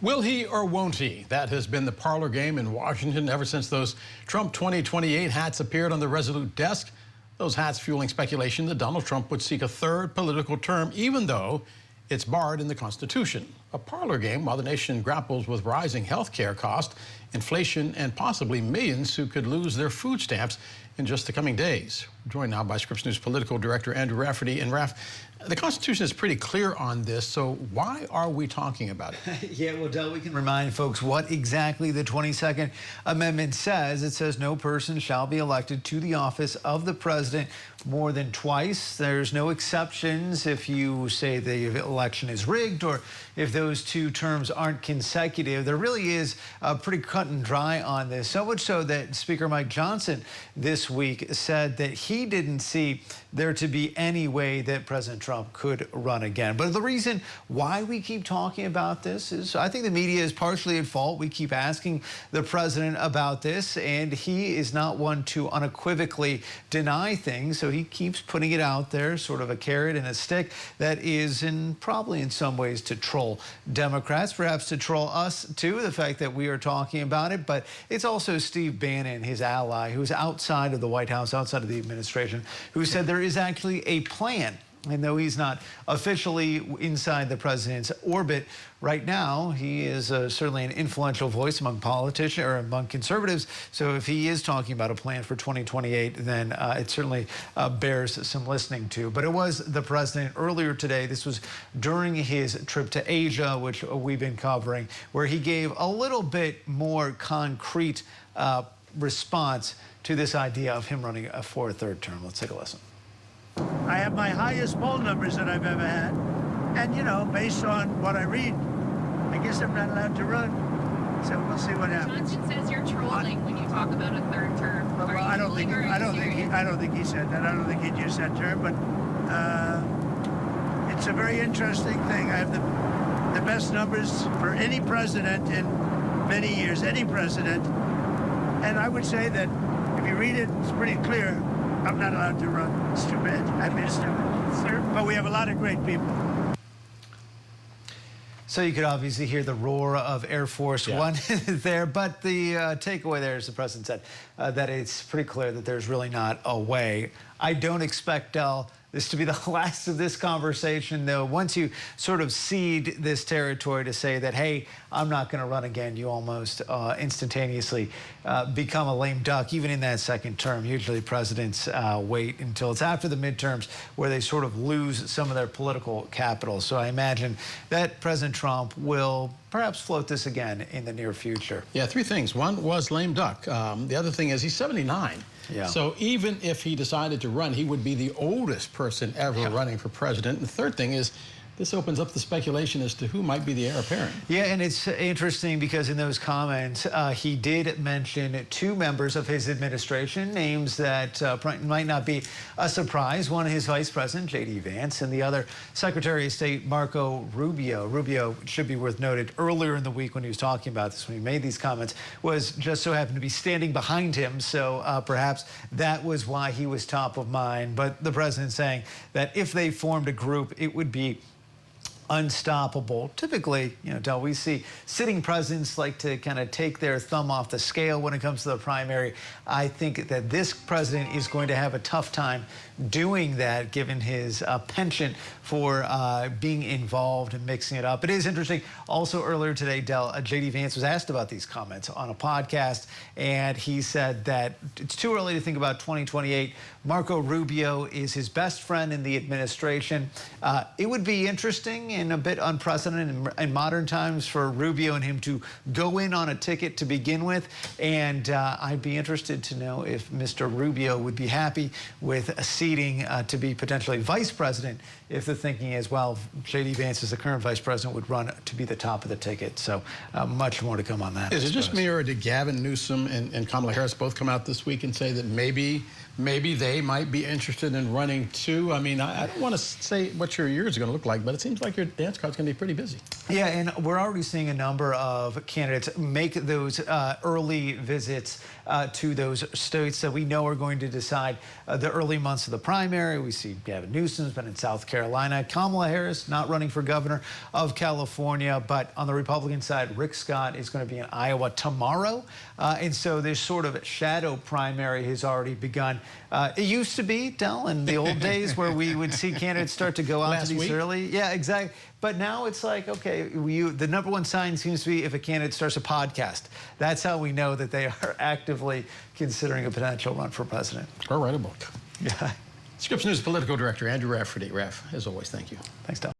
Will he or won't he? That has been the parlor game in Washington ever since those Trump 2028 hats appeared on the Resolute desk. Those hats fueling speculation that Donald Trump would seek a third political term, even though it's barred in the Constitution. A parlor game while the nation grapples with rising health care costs, inflation, and possibly millions who could lose their food stamps in just the coming days. We're joined now by Scripps News political director Andrew Rafferty. And Raf, the Constitution is pretty clear on this, so why are we talking about it? Yeah, well, Del, we can remind folks what exactly the 22nd Amendment says. It says no person shall be elected to the office of the president more than twice. There's no exceptions if you say the election is rigged or if those two terms aren't consecutive. There really is pretty cut and dry on this, so much so that Speaker Mike Johnson this week said that he didn't see there to be any way that President Trump could run again. But the reason why we keep talking about this is I think the media is partially at fault. We keep asking the president about this, and he is not one to unequivocally deny things. So he keeps putting it out there, sort of a carrot and a stick that is probably in some ways to troll Democrats, perhaps to troll us too, the fact that we are talking about it. But it's also Steve Bannon, his ally, who's outside of the White House, outside of the administration, who said there is actually a plan. And though he's not officially inside the president's orbit right now, he is certainly an influential voice among politicians or among conservatives. So if he is talking about a plan for 2028, then it certainly bears some listening to. But it was the president earlier today. This was during his trip to Asia, which we've been covering, where he gave a little bit more concrete response to this idea of him running for a third term. Let's take a listen. I have my highest poll numbers that I've ever had. And, you know, based on what I read, I guess I'm not allowed to run. So we'll see what happens. Johnson says you're trolling when you talk about a third term. Well, I don't think he said that. I don't think he'd use that term, but it's a very interesting thing. I have the best numbers for any president in many years, any president. And I would say that if you read it, it's pretty clear. I'm not allowed to run. It's too bad. I mean, it's too bad. But we have a lot of great people. So you could obviously hear the roar of Air Force One there, but the takeaway there is the president said that it's pretty clear that there's really not a way. I don't expect, Del, this to be the last of this conversation, though. Once you sort of cede this territory to say that, hey, I'm not going to run again, you almost instantaneously become a lame duck, even in that second term. Usually presidents wait until it's after the midterms where they sort of lose some of their political capital. So I imagine that President Trump will perhaps float this again in the near future. Yeah, three things. One was lame duck. The other thing is he's 79. Yeah. So even if he decided to run, he would be the oldest person ever running for president. And the third thing is this opens up the speculation as to who might be the heir apparent. Yeah, and it's interesting because in those comments, he did mention two members of his administration, names that might not be a surprise. One, his vice president, J.D. Vance, and the other, Secretary of State Marco Rubio. Rubio, should be worth noted, earlier in the week when he was talking about this, when he made these comments, was just so happened to be standing behind him. So perhaps that was why he was top of mind. But the president saying that if they formed a group, it would be unstoppable. Typically, you know, Del, we see sitting presidents like to kind of take their thumb off the scale when it comes to the primary. I think that this president is going to have a tough time doing that, given his penchant for being involved and mixing it up. It is interesting. Also earlier today, Del, J.D. Vance was asked about these comments on a podcast, and he said that it's too early to think about 2028. Marco Rubio is his best friend in the administration. It would be interesting and a bit unprecedented in modern times for Rubio and him to go in on a ticket to begin with. And I'd be interested to know if Mr. Rubio would be happy with ceding to be potentially vice president if the thinking is, well, J.D. Vance, as the current vice president, would run to be the top of the ticket. So much more to come on that. Is it just me, or did Gavin Newsom and Kamala Harris both come out this week and say that maybe maybe they might be interested in running too. I mean, I don't want to say what your year is going to look like, but it seems like your dance card's going to be pretty busy. Yeah, and we're already seeing a number of candidates make those early visits to those states that we know are going to decide the early months of the primary. We see Gavin Newsom's been in South Carolina. Kamala Harris not running for governor of California, but on the Republican side, Rick Scott is going to be in Iowa tomorrow. And so this sort of shadow primary has already begun. It used to be, Del, in the old days where we would see candidates start to go out to these early. Yeah, exactly. But now it's like, okay, the number one sign seems to be if a candidate starts a podcast. That's how we know that they are actively considering a potential run for president. Or write a book. Yeah. Scripps News political director Andrew Rafferty. Raf, as always, thank you. Thanks, Del.